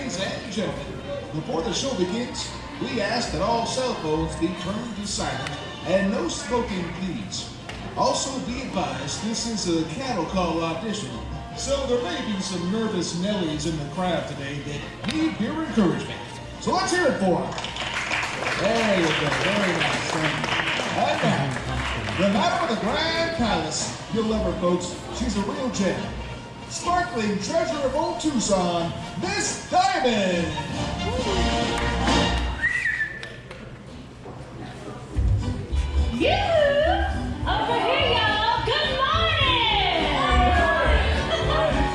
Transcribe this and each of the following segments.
Ladies and gentlemen, before the show begins, we ask that all cell phones be turned to silent and no smoking, please. Also be advised this is a cattle call audition, so there may be some nervous Nellies in the crowd today that need your encouragement. So let's hear it for them. There you go, very nice, thank you. And now, the Madam of the Grand Palace, you'll love her, folks. She's a real gem. Sparkling treasure of old Tucson, Miss Diamond. Over here, y'all. Good morning.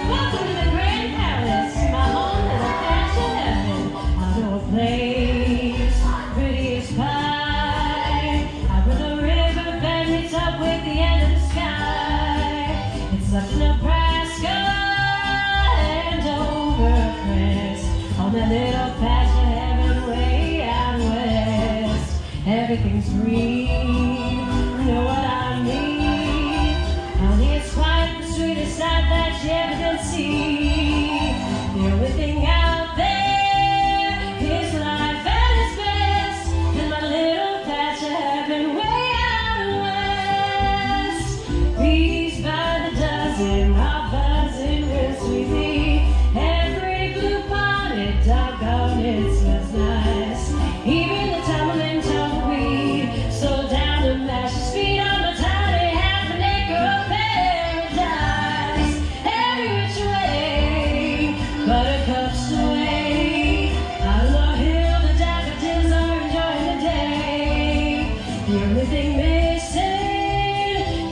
Welcome to the Grand Palace, my home and a patch of heaven. I know a place pretty as pie. I run a river that meets up with the end of the sky. It's up Nebraska and over Crest on that little patch of heaven way out west. Everything's green. You know what I mean? Honey, it's quite the sweetest sight that you ever did see. The only thing out there is life at its best, and my little patch of heaven way out west. Bees by the dozen are buzzing real sweetly. Every blue-bonnet doggone it smells nice. Even the tumbling tumbleweed, so down to mash his feet on the tiny half an acre of paradise. Every which way, buttercups away. Out on the hill, the daffodils are enjoying the day. The only thing missing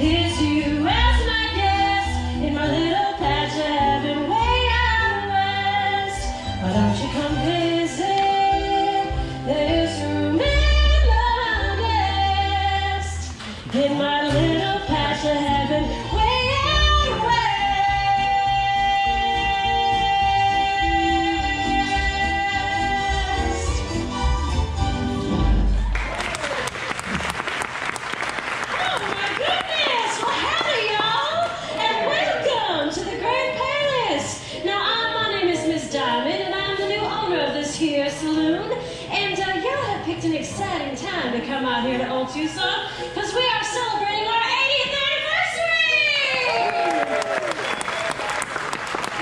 is you as my guest in my little patch of heaven way out west. Why don't you come visit? There's room in my nest in my little patch of heaven way out west. Oh my goodness! Well, howdy, y'all, and welcome to the Grand Palace. Now, my name is Miss Diamond, and I'm the new owner of this here saloon. And y'all have picked an exciting time to come out here to Old Tucson, because we are celebrating our 80th anniversary!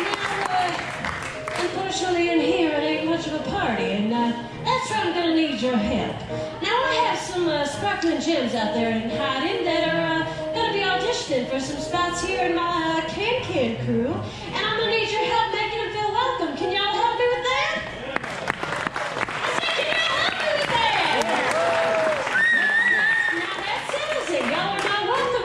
Now, unfortunately in here it ain't much of a party, and that's where I'm going to need your help. Now, I have some sparkling gems out there in hiding that are going to be auditioning for some spots here in my can crew, and I'm going to need your help making them feel welcome. Can y'all help me with that?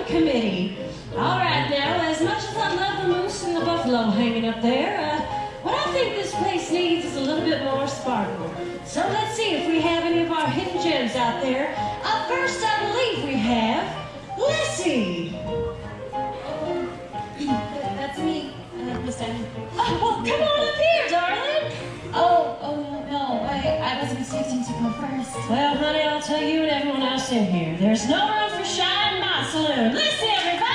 Committee. All right, now, as much as I love the moose and the buffalo hanging up there, what I think this place needs is a little bit more sparkle. So let's see if we have any of our hidden gems out there. Up first, I believe we have Lissy. That's me, Miss Diamond. Oh, well, come on up here, darling. Oh, no, I wasn't expecting to go first. Well, honey, I'll tell you and everyone else in here, there's no room for shy in my saloon. Listen, everybody!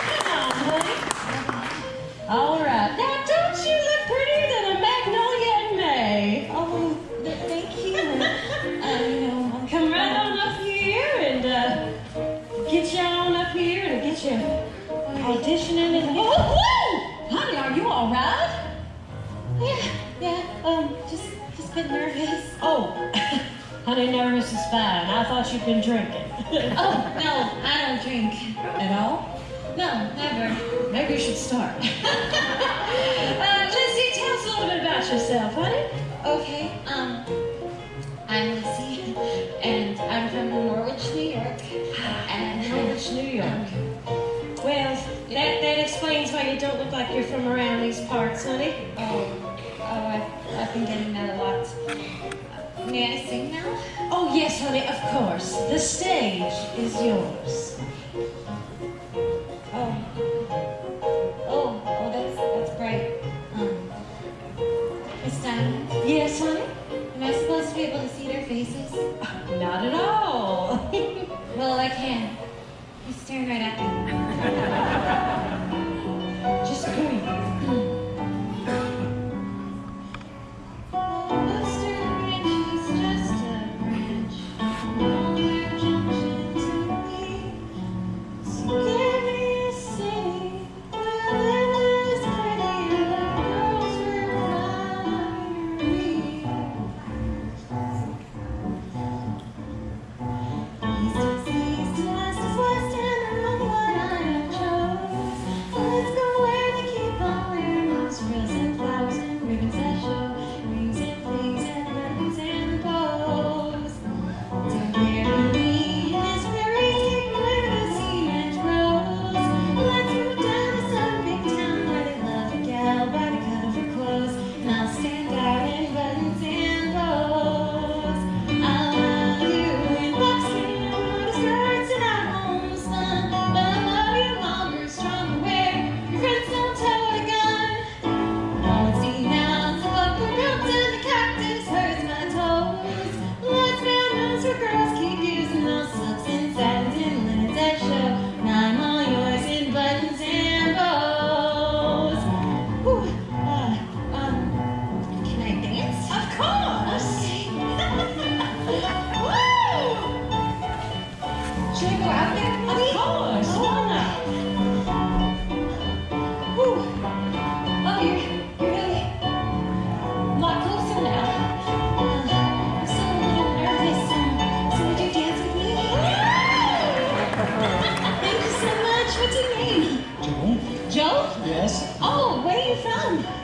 Come on, honey. All right. Now, don't you look prettier than a magnolia in May? Oh, thank you. Come right on up here and get you on up here and get you auditioning in here. Oh, whoa! Honey, are you all right? Yeah, just a bit nervous. Oh, honey, nervous is fine. I thought you'd been drinking. Oh, no, I don't drink. At all? No, never. Maybe you should start. Lizzie, tell us a little bit about yourself, honey. Okay, I'm Lissy, and I'm from Norwich, New York. And Norwich, New York. Well, that explains why you don't look like you're from around these parts, honey. I've been getting that a lot. May I sing now? Oh, yes, honey, of course. The stage is yours. That's great. Miss Diamond, Yes, honey? am I supposed to be able to see their faces? Not at all. Well, I can. He's staring right at me. Just breathe.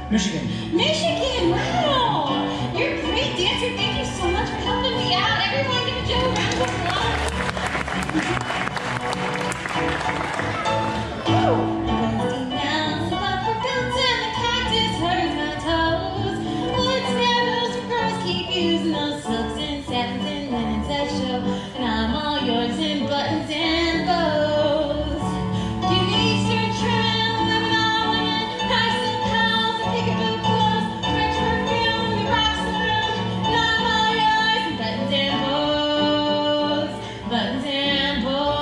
Michigan. Michigan, wow! You're a great dancer. Thank you so much for helping me out. Everyone give Joe a round of applause. Dusty mounds of upper boots and the cactus hurts my toes. Woods meadows for girls keep using those silks and satins and linens that show. And I'm all yours in buttons and bows. You Eastern Trail, women all in, high silk howls and peekaboo clothes, French perfume, the rocks and rooms, and I'm all yours in buttons and bows, buttons and bows,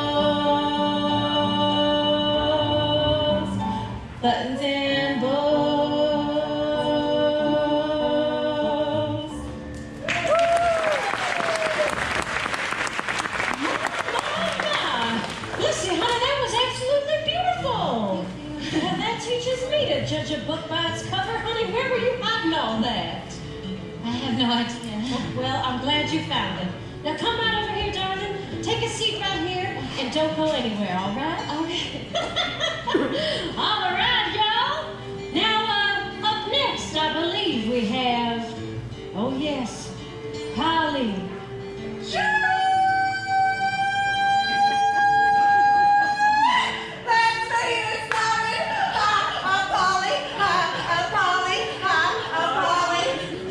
buttons and bows. Lucy, honey, that was absolutely beautiful. And that teaches me to judge a book by its cover. Honey, where were you hiding all that? I have no idea. Well, I'm glad you found it. Now come right over here, darling. Take a seat right here and don't go anywhere, all right? Okay. All right, y'all. Now, up next, I believe we have, oh yes, Polly. That's me, it's Polly. Hi, I'm Polly. Hi, I'm Polly. Hi, I'm Polly.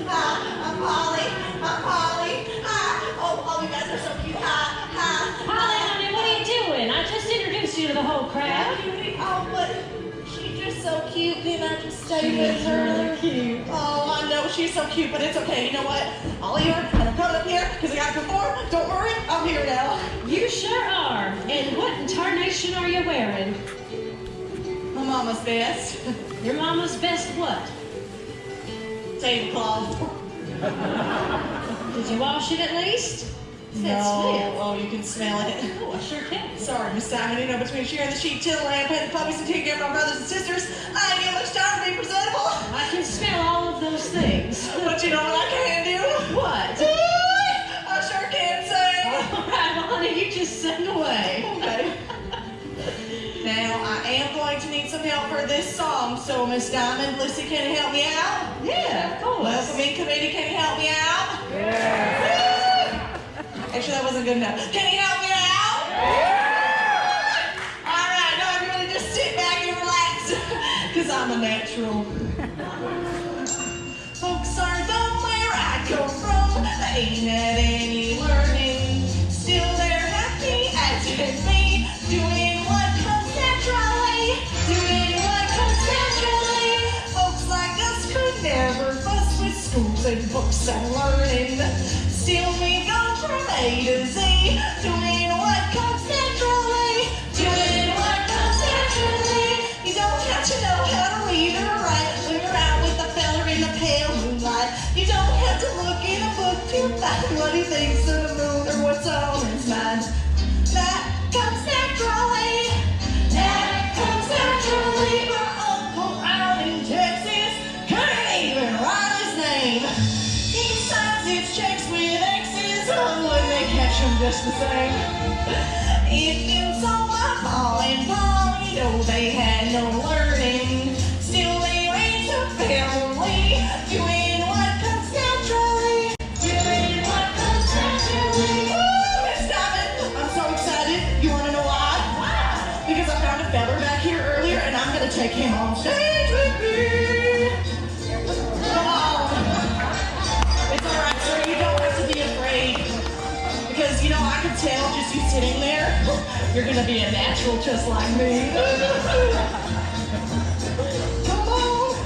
Hi, I'm Polly. I'm Polly. Hi. Oh, you guys are so cute. Hi, hi. Polly, honey, what are you doing? I just introduced you to the whole crowd. Oh, but she's just so cute, and I just stayed with her. Cute. Oh, I know she's so cute, but it's okay. You know what? I'll leave her, and I'm coming up here because I got to perform. Don't worry, I'm here now. You sure are. And what in tarnation are you wearing? My mama's best. Your mama's best what? Tablecloth. Did you wash it at least? No. Oh, you can smell it. Oh, I sure can. Sorry, Miss Diamond. You know, between shearing the sheep, tilling land, petting puppies, and taking care of my brothers and sisters, I ain't got much time to be presentable. I can smell all of those things. But you know what I can do? What? I sure can sing. All right, well, honey, you just sing away. Okay. Now, I am going to need some help for this song, so Miss Diamond, Lucy, can you help me out? Yeah, of course. Welcoming committee, can you help me out? Yeah. Actually, that wasn't good enough. Can you help me out? Yeah. All right, now everybody just sit back and relax, because I'm a natural. Folks are dumb where I come from. They ain't had any learning. Still, they're happy as can be, doing what comes naturally. Doing what comes naturally. Folks like us could never fuss with schools and books and learning. Still, we go from A to Z, doing what comes naturally. Doing what comes naturally. You don't have to know how to read or write when you're out with a feller in the pale moonlight. You don't have to look in a book to find what he thinks of the moon or what's on his mind. That comes naturally. That comes naturally. My uncle out in Texas couldn't even write his name. He signs his checks with X's on when they catch him just the same. If you saw my mom and Paul, you know they had no learning. Still they raised a family, doing what comes naturally. Doing what comes naturally. Woo, Miss Diamond, I'm so excited. You want to know why? Why? Because I found a feller back here earlier, and I'm going to take him on stage with me. Come on. It's all right, sir. You don't have to be afraid. Because, you know, I can tell just you sitting there, you're going to be a natural just like me. Come on.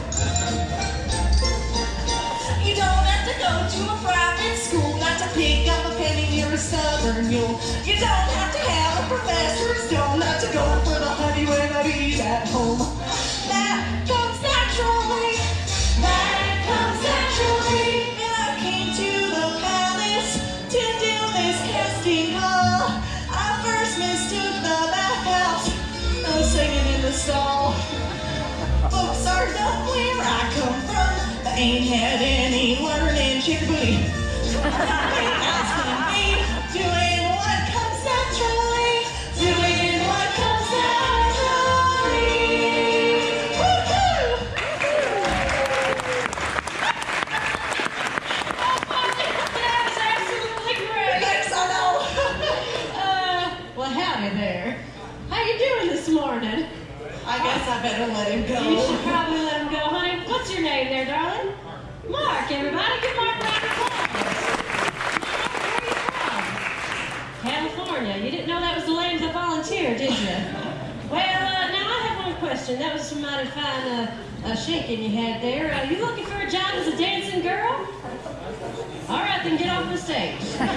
You don't have to go to a private school, not to pick up a penny near a stubborn mule. You don't have to have a professor's dome, not to go for the honey when the bees at home. That comes naturally. That comes naturally. And I came to the palace to do this casting call. I first mistook the bathhouse. I was singing in the stall. Folks are dumb where I come from. They ain't had any learning. Shake your booty. They asking me, doing what comes naturally. Doing what comes naturally. Woo-hoo! What's your name there, darling? Mark, everybody. Give Mark a round of applause. Mark, where are you from? California. You didn't know that was the land of the volunteer, did you? Well, now I have one question. That was some mighty fine shaking you had there. Are you looking for a job as a dancing girl? All right, then get off the stage. Oh,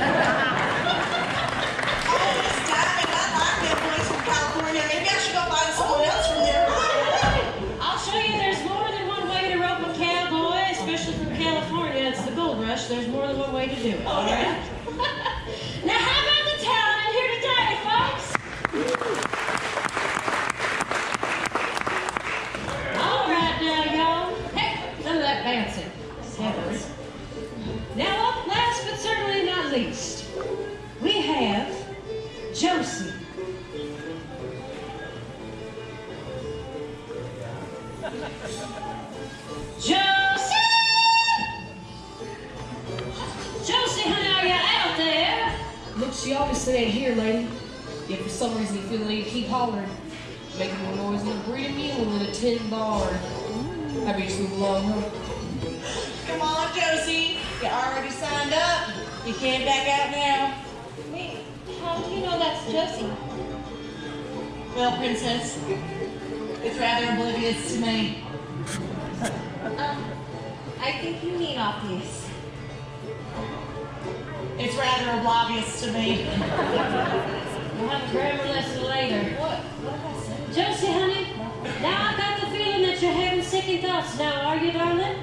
Miss Diamond, I like that place from California. Maybe I should go find someone else from there. I'll show you there's more than one way to rope a cowboy, especially from California. It's the gold rush. There's more than one way to do it. All right. Now, how about the talent in here today, folks? All right now, y'all. Hey, none of that bouncing. Heavens. Now, up last but certainly not least, we have Josie. Josie! Josie, honey, are you out there? Look, she obviously ain't here, lady. If for some reason you feel the need to keep hollering, making more noise than a breeding mule in a tin barn. I bet you just move along, huh? Come on, Josie. You already signed up. You can't back out now. Wait, how do you know that's Josie? Well, Princess, it's rather oblivious to me. I think you mean obvious. It's rather oblivious to me. We'll have a grammar lesson later. What did I say? Josie, honey, now I got the feeling that you're having second thoughts now, are you, darling?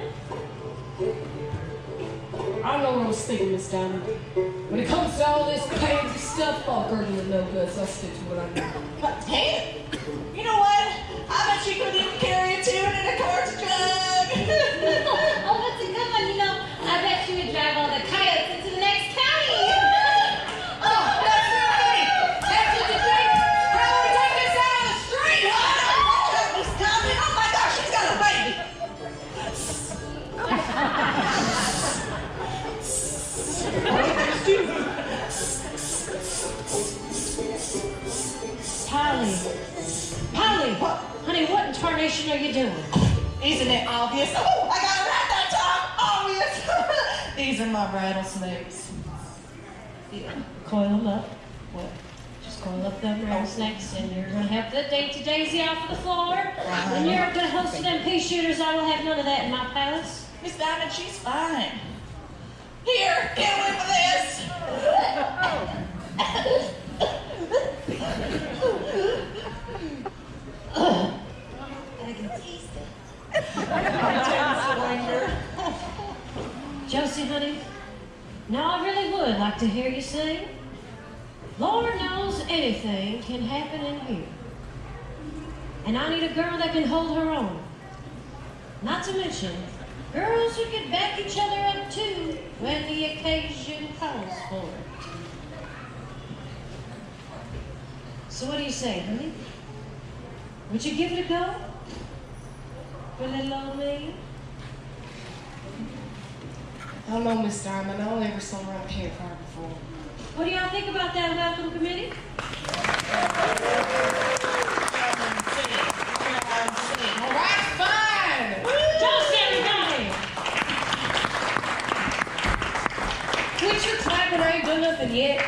I don't know what I was thinking, Miss Diamond. When it comes to all this pansy stuff, I'll gurgle with no guts. I'll stick to what I know. But dang it. You know what? I bet you couldn't even carry a tune in a quart jug. Oh, that's a good one. You know, I bet you would drive all the coyotes into the next county. Oh, that's real funny. That's what you think. How do we take this out of the street? Miss Diamond. Oh my gosh, she's got a baby. Polly, honey, what in tarnation are you doing? Isn't it obvious? Oh, I got it right that time. Obvious. These are my rattlesnakes. Yeah. Coil them up. What? Just coil up them rattlesnakes, and you're gonna have the dainty daisy off of the floor. And you're gonna host of them pea shooters. I will have none of that in my palace. Miss Diamond, she's fine. Here, get away with this. I can taste it. Josie, honey, now I really would like to hear you sing. Lord knows anything can happen in here. And I need a girl that can hold her own. Not to mention, girls who can back each other up too when the occasion calls for it. So what do you say, honey? Would you give it a go? For little old me? I don't know, Miss Diamond. I only ever saw her on a campfire before. What do y'all think about that welcome committee? All right, fine. Toast, everybody! Quit your clapping. I ain't done nothing yet.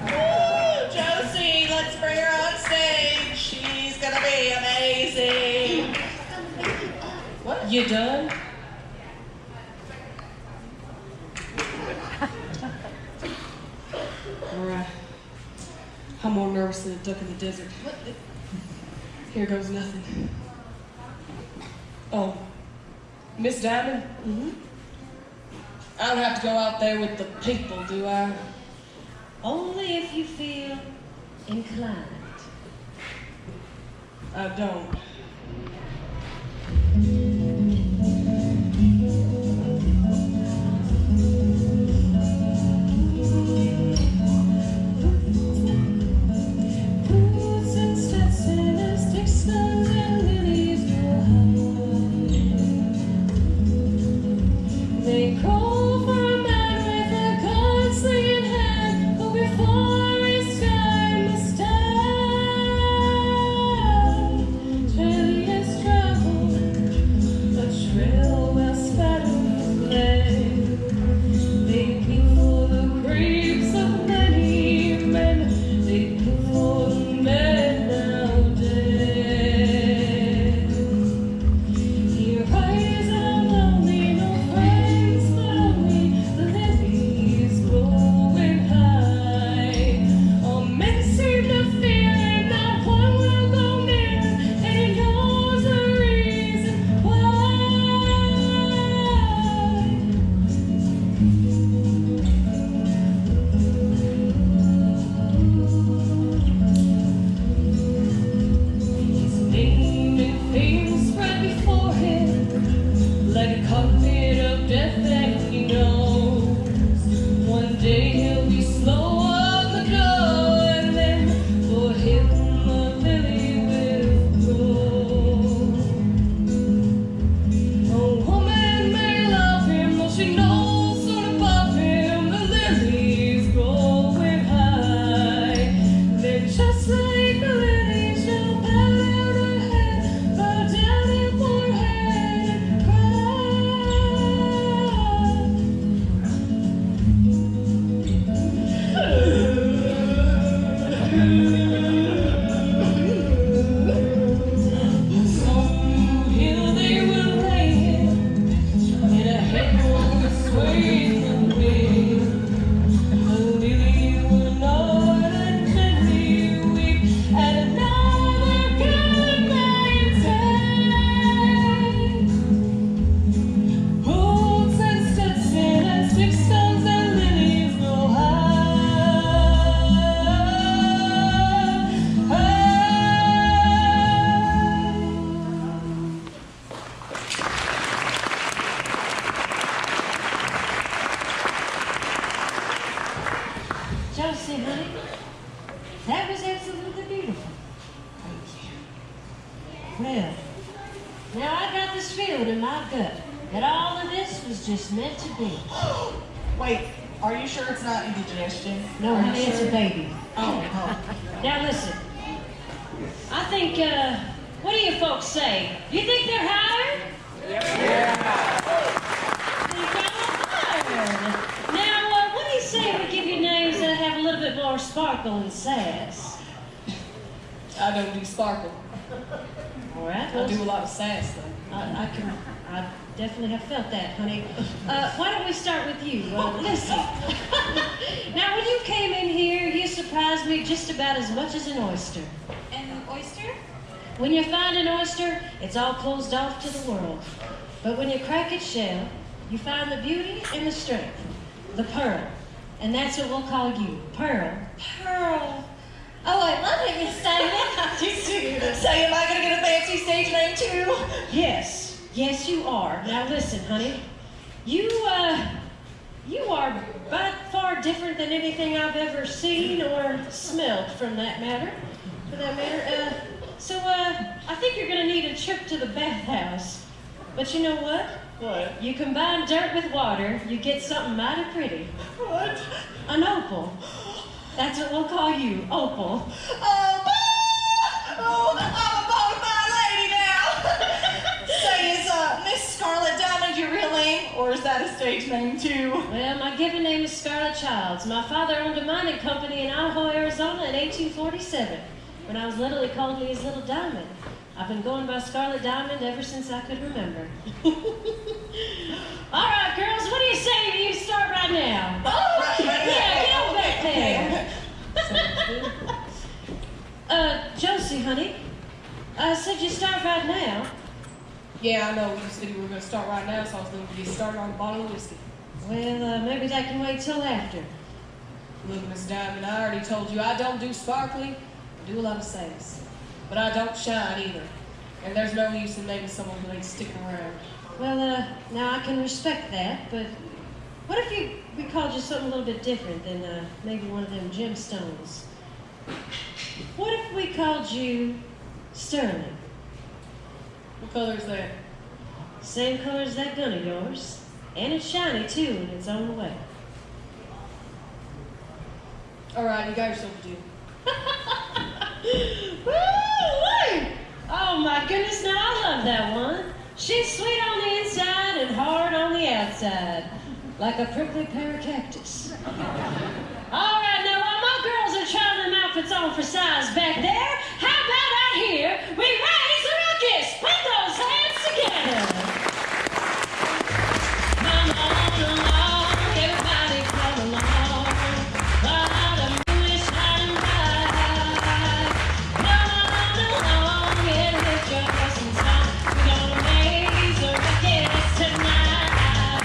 Woo, Josie, let's bring her on stage. She's gonna be amazing. What? You done? All right. I'm more nervous than a duck in the desert. Here goes nothing. Oh, Miss Diamond? I don't have to go out there with the people, do I? Only if you feel inclined. I don't. They call for a man with a gun in hand, who before his time must stand. death that he knows. One day he'll be slow up the glow, and then for him a lily will grow. A woman may love him, though she knows soon above him the lilies growing high. Then just like the lily shall bow down her head, bow down her forehead and some hill they will lay him, in a head will sway the wind. The lily will nod and gently weep at another good night's end. Boots and Stetson and stick stones and lilies grow Josie, honey, that was absolutely beautiful. Well, now I got this feeling in my gut that all of this was just meant to be. Wait, are you sure it's not indigestion? No, Are you honey, it's a sure? baby. Oh. Now listen, I think, what do you folks say? You think they're hired? Think I'm hired. Now, what do you say we give you names that have a little bit more sparkle and sass? I don't do sparkle. All right, I do a lot of sass though. I definitely have felt that, honey. Why don't we start with you, Lizzie? Now, when you came in here, you surprised me just about as much as an oyster. An oyster? When you find an oyster, it's all closed off to the world. But when you crack its shell, you find the beauty and the strength, the pearl. And that's what we'll call you, Pearl. Pearl. Oh, I love it, Miss Diamond. So am I gonna get a fancy stage name too? Yes, yes you are. Now listen, honey. You are by far different than anything I've ever seen or smelled for that matter. So I think you're gonna need a trip to the bathhouse. But you know what? What? You combine dirt with water, you get something mighty pretty. What? An opal. That's what we'll call you, opal. Oh, I'm a bona fide lady now. Say, is Miss Scarlet Diamond your real name, or is that a stage name too? Well, my given name is Scarlett Childs. My father owned a mining company in Idaho, Arizona in 1847. When I was little, he called me his little diamond. I've been going by Scarlet Diamond ever since I could remember. All right, girls, what do you say you start right now? Right. Yeah, get over back Okay. there. Josie, honey, I said you start right now. Yeah, I know. You said you were going to start right now, so I was going to get started on a bottle of whiskey. Well, maybe that can wait till after. Look, Miss Diamond, I already told you I don't do sparkly. I do a lot of sass. But I don't shine either. And there's no use in naming someone who ain't sticking around. Well, now I can respect that, but what if we called you something a little bit different than maybe one of them gemstones? What if we called you Sterling? What color is that? Same color as that gun of yours. And it's shiny, too, in its own way. All right, you got yourself a deal. Woo-wee! Oh, my goodness, now I love that one. She's sweet on the inside and hard on the outside, like a prickly pear of cactus. All right, now while my girls are trying them outfits on for size back there, how about out here we raise the ruckus? Put those hands together. Come on along, everybody come along. While the moon is shining bright. Come on along and lift your voice and song. We're gonna raise the ruckus tonight.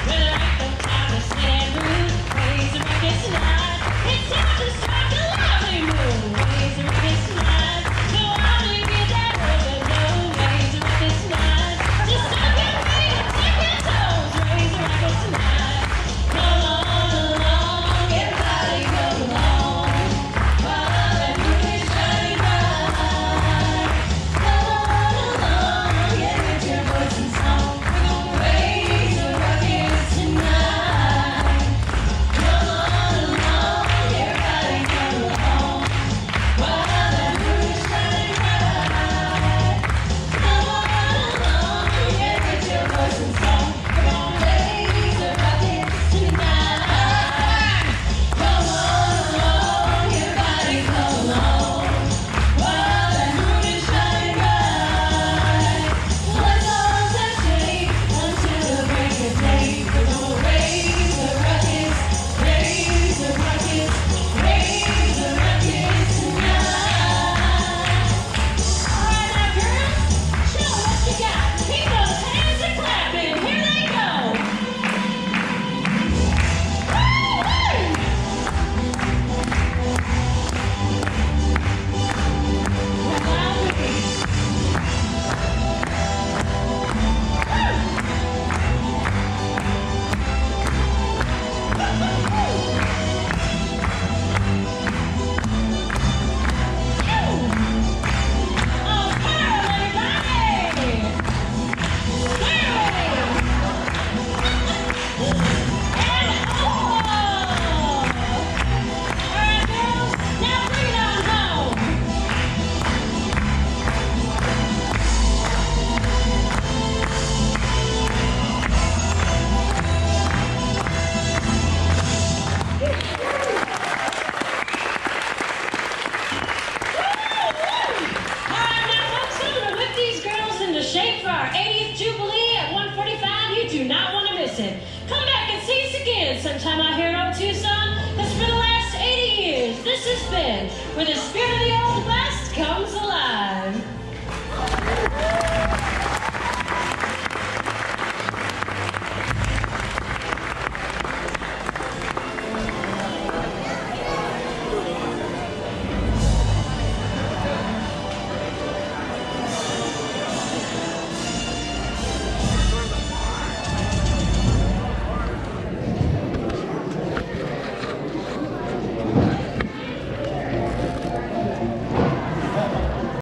Well, there ain't no time to stand rude. Raise the ruckus tonight. It's time to strike a lively mood. Raise the ruckus tonight. Go on and get that listen. Come back and see us again sometime out here on Tucson, because for the last 80 years, this has been where the spirit of the old